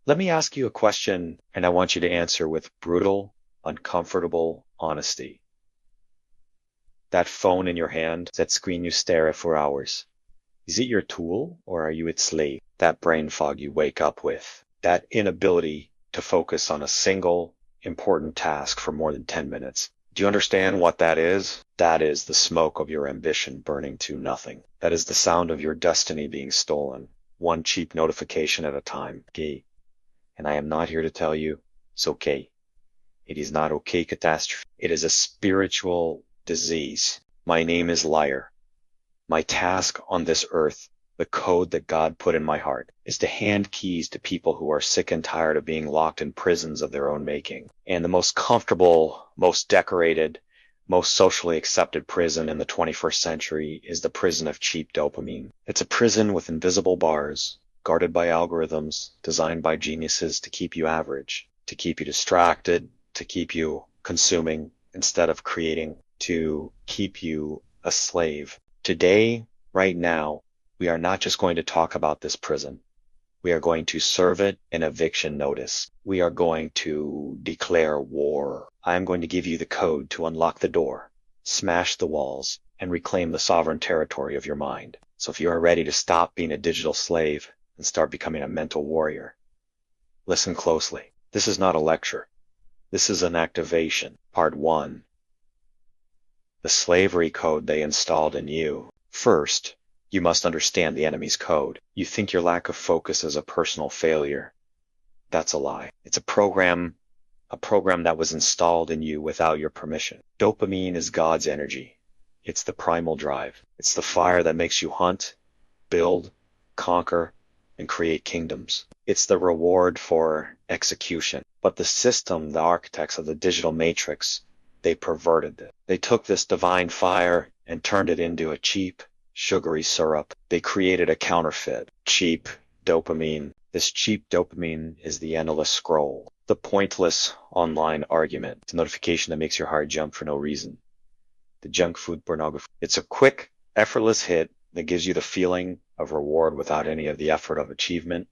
Let me ask you a question, and I want you to answer with brutal, uncomfortable honesty. That phone in your hand, that screen you stare at for hours, is it your tool or are you its slave? That brain fog you wake up with, that inability to focus on a single important task for more than 10 minutes. Do you understand what that is? That is the smoke of your ambition burning to nothing. That is the sound of your destiny being stolen, one cheap notification at a time. Okay. And I am not here to tell you it's okay. It is not okay, catastrophe. It is a spiritual disease. My name is Liar. My task on this earth, the code that God put in my heart, is to hand keys to people who are sick and tired of being locked in prisons of their own making. And the most comfortable, most decorated, most socially accepted prison in the 21st century is the prison of cheap dopamine. It's a prison with invisible bars, guarded by algorithms, designed by geniuses to keep you average, to keep you distracted, to keep you consuming instead of creating, to keep you a slave. Today, right now, we are not just going to talk about this prison. We are going to serve it an eviction notice. We are going to declare war. I am going to give you the code to unlock the door, smash the walls, and reclaim the sovereign territory of your mind. So if you are ready to stop being a digital slave and start becoming a mental warrior, listen closely. This is not a lecture. This is an activation. Part 1. The slavery code they installed in you. First, you must understand the enemy's code. You think your lack of focus is a personal failure. That's a lie. It's a program that was installed in you without your permission. Dopamine is God's energy. It's the primal drive. It's the fire that makes you hunt, build, conquer, and create kingdoms. It's the reward for execution. But the system, the architects of the digital matrix, they perverted it. They took this divine fire and turned it into a cheap, sugary syrup. They created a counterfeit, cheap dopamine. This cheap dopamine is the endless scroll, the pointless online argument, the notification that makes your heart jump for no reason, the junk food pornography. It's a quick, effortless hit that gives you the feeling of reward without any of the effort of achievement.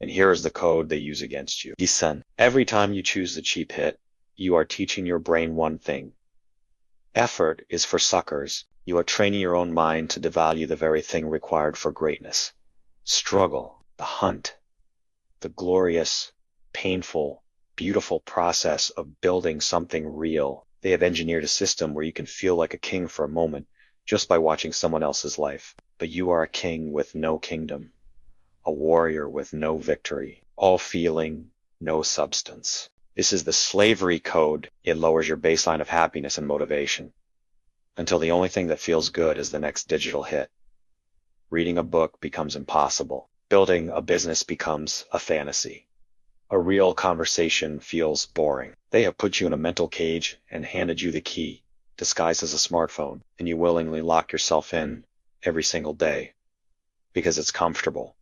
And here is the code they use against you. Listen, every time you choose the cheap hit, you are teaching your brain one thing. Effort is for suckers. You are training your own mind to devalue the very thing required for greatness. Struggle, the hunt, the glorious, painful, beautiful process of building something real. They have engineered a system where you can feel like a king for a moment just by watching someone else's life. But you are a king with no kingdom, a warrior with no victory, all feeling, no substance. This is the slavery code. It lowers your baseline of happiness and motivation until the only thing that feels good is the next digital hit. Reading a book becomes impossible. Building a business becomes a fantasy. A real conversation feels boring. They have put you in a mental cage and handed you the key, disguised as a smartphone, and you willingly lock yourself in every single day because it's comfortable.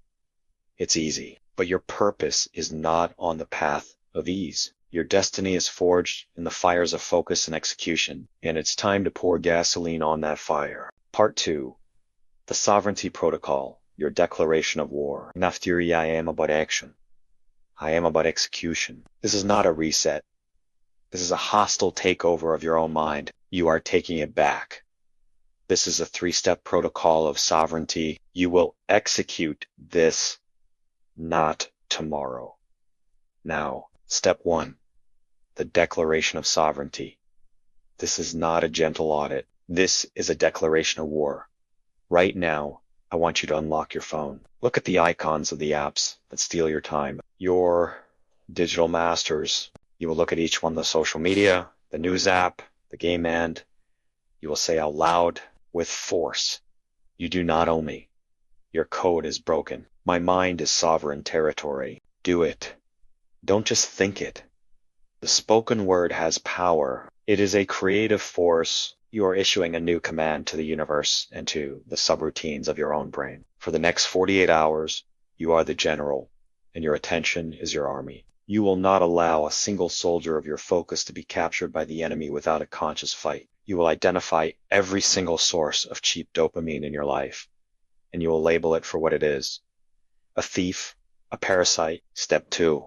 It's easy. But your purpose is not on the path of ease. Your destiny is forged in the fires of focus and execution, and it's time to pour gasoline on that fire. Part 2. The Sovereignty Protocol, your declaration of war. Naftiri, I am about action. I am about execution. This is not a reset. This is a hostile takeover of your own mind. You are taking it back. This is a 3-step protocol of sovereignty. You will execute this, not tomorrow. Now, step 1. The Declaration of Sovereignty. This is not a gentle audit. This is a declaration of war. Right now, I want you to unlock your phone. Look at the icons of the apps that steal your time. Your digital masters. You will look at each one, the social media, the news app, the game end. You will say out loud with force, you do not own me. Your code is broken. My mind is sovereign territory. Do it. Don't just think it. The spoken word has power. It is a creative force. You are issuing a new command to the universe and to the subroutines of your own brain. For the next 48 hours, you are the general, and your attention is your army. You will not allow a single soldier of your focus to be captured by the enemy without a conscious fight. You will identify every single source of cheap dopamine in your life, and you will label it for what it is: a thief, a parasite. Step 2.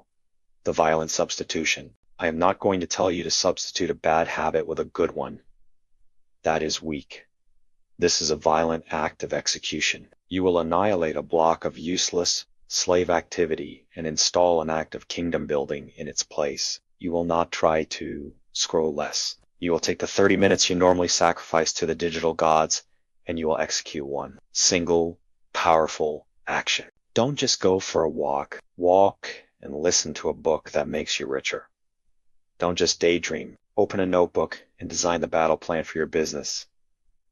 The violent substitution. I am not going to tell you to substitute a bad habit with a good one. That is weak. This is a violent act of execution. You will annihilate a block of useless slave activity and install an act of kingdom building in its place. You will not try to scroll less. You will take the 30 minutes you normally sacrifice to the digital gods and you will execute one single, powerful action. Don't just go for a walk. Walk and listen to a book that makes you richer. Don't just daydream. Open a notebook and design the battle plan for your business.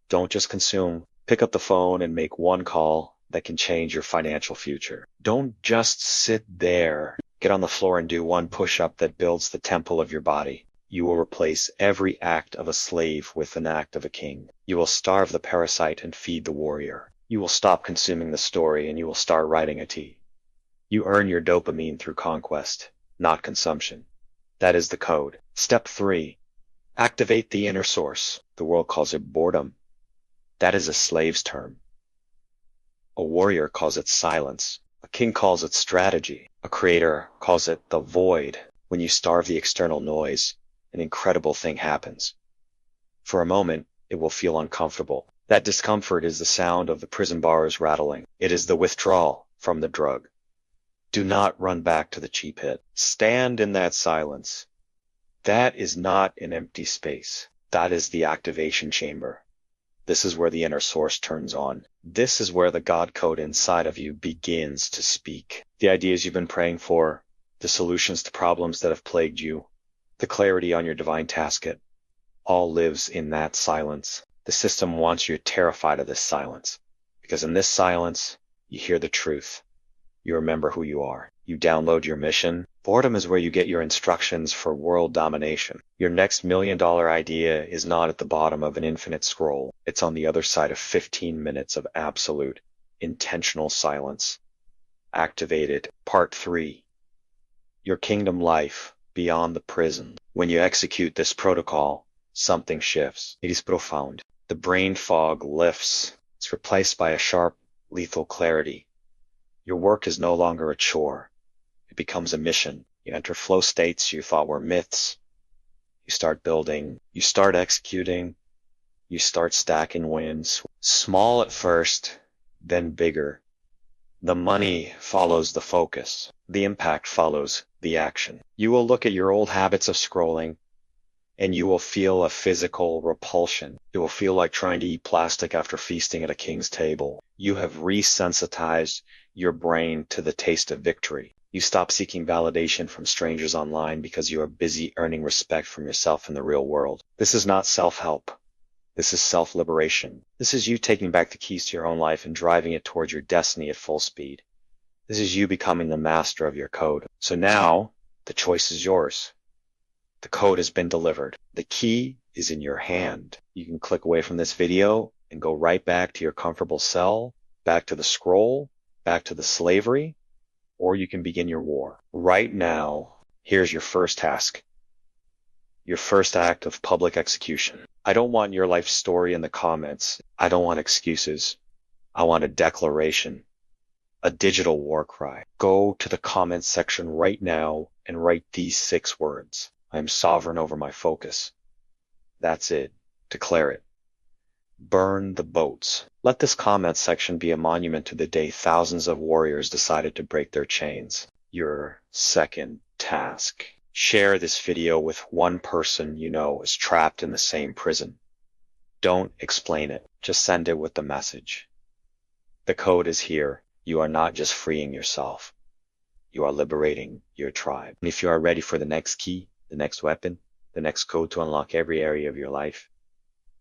Don't just consume. Pick up the phone and make one call that can change your financial future. Don't just sit there. Get on the floor and do one push-up that builds the temple of your body. You will replace every act of a slave with an act of a king. You will starve the parasite and feed the warrior. You will stop consuming the story and you will start writing a T. You earn your dopamine through conquest, not consumption. That is the code. Step 3. Activate the inner source. The world calls it boredom. That is a slave's term. A warrior calls it silence. A king calls it strategy. A creator calls it the void. When you starve the external noise, an incredible thing happens. For a moment, it will feel uncomfortable. That discomfort is the sound of the prison bars rattling. It is the withdrawal from the drug. Do not run back to the cheap hit. Stand in that silence. That is not an empty space. That is the activation chamber. This is where the inner source turns on. This is where the God code inside of you begins to speak. The ideas you've been praying for, the solutions to problems that have plagued you, the clarity on your divine tasket, all lives in that silence. The system wants you terrified of this silence, because in this silence, you hear the truth. You remember who you are. You download your mission. Boredom is where you get your instructions for world domination. Your next $1 million idea is not at the bottom of an infinite scroll. It's on the other side of 15 minutes of absolute, intentional silence. Activated. Part 3. Your kingdom life beyond the prison. When you execute this protocol, something shifts. It is profound. The brain fog lifts. It's replaced by a sharp, lethal clarity. Your work is no longer a chore. It becomes a mission. You enter flow states you thought were myths. You start building. You start executing. You start stacking wins. Small at first, then bigger. The money follows the focus. The impact follows the action. You will look at your old habits of scrolling, and you will feel a physical repulsion. It will feel like trying to eat plastic after feasting at a king's table. You have resensitized your brain to the taste of victory. You stop seeking validation from strangers online because you are busy earning respect from yourself in the real world. This is not self-help. This is self-liberation. This is you taking back the keys to your own life and driving it towards your destiny at full speed. This is you becoming the master of your code. So now, the choice is yours. The code has been delivered. The key is in your hand. You can click away from this video and go right back to your comfortable cell, back to the scroll, back to the slavery, or you can begin your war. Right now, here's your first task. Your first act of public execution. I don't want your life story in the comments. I don't want excuses. I want a declaration. A digital war cry. Go to the comments section right now and write these 6 words. I am sovereign over my focus. That's it. Declare it. Burn the boats. Let this comment section be a monument to the day thousands of warriors decided to break their chains. Your second task. Share this video with one person you know is trapped in the same prison. Don't explain it. Just send it with the message. The code is here. You are not just freeing yourself. You are liberating your tribe. And if you are ready for the next key, the next weapon, the next code to unlock every area of your life,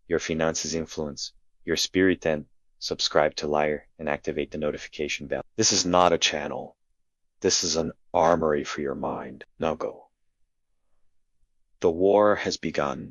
your finances influence, your spirit, then subscribe to Lyre and activate the notification bell. This is not a channel. This is an armory for your mind. Now go. The war has begun.